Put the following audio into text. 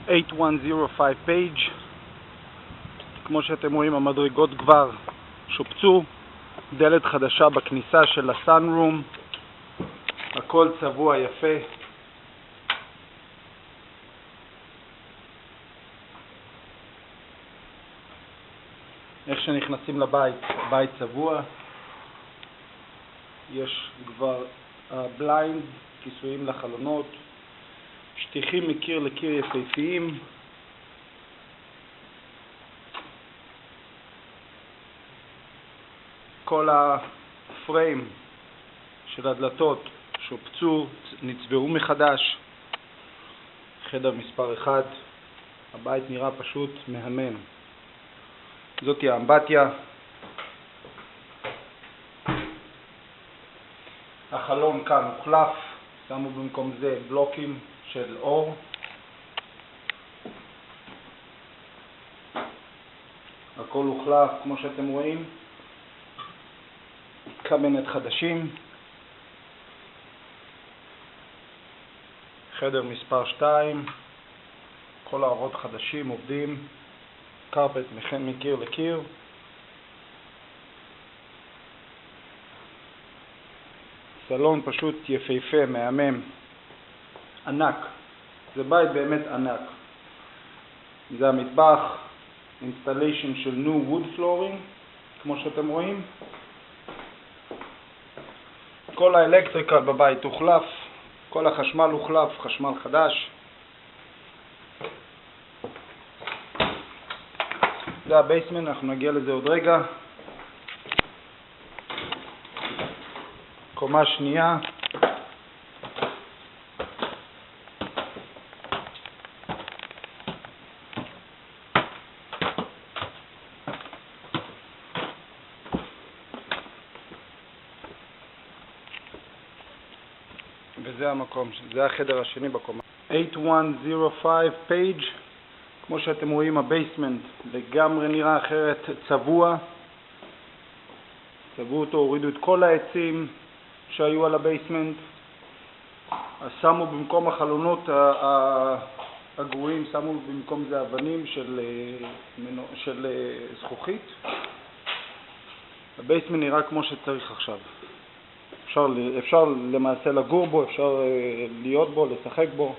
8105 paige. כמו שאתם רואים, המדרגות כבר שופצו, דלת חדשה בכניסה של הסאנרום, הכל צבוע יפה. איך שנכנסים לבית, הבית צבוע, יש כבר בליינד, כיסויים לחלונות, שטיחים מקיר לקיר יפהפיים, כל הפריים של הדלתות שופצו, נצבעו מחדש. חדר מספר 1, הבית נראה פשוט מהמם. זאת היא האמבטיה. החלון כאן הוחלף, שמו במקום זה בלוקים של אור. הכל הוחלף כמו שאתם רואים. קבינט חדשים. חדר מספר 2, כל האורות חדשים עובדים. קרפט מקיר לקיר. סלון פשוט יפהפה, מהמם, ענק. זה בית באמת ענק. זה המטבח, אינסטליישן של new wood flooring, כמו שאתם רואים. כל האלקטריקל בבית הוחלף, כל החשמל הוחלף, חשמל חדש. זה הבייסמנט, אנחנו נגיע לזה עוד רגע. קומה שנייה. וזה המקום, זה החדר השני בקומה. 8105 paige. כמו שאתם רואים, הבייסמנט לגמרי נראה אחרת, צבוע. צבעו אותו, הורידו את כל העצים שהיו על הבייסמנט. שמו במקום החלונות הגרועים, שמו במקום זה אבנים של זכוכית. הבייסמנט נראה כמו שצריך עכשיו. אפשר למעשה לגור בו, אפשר להיות בו, לשחק בו.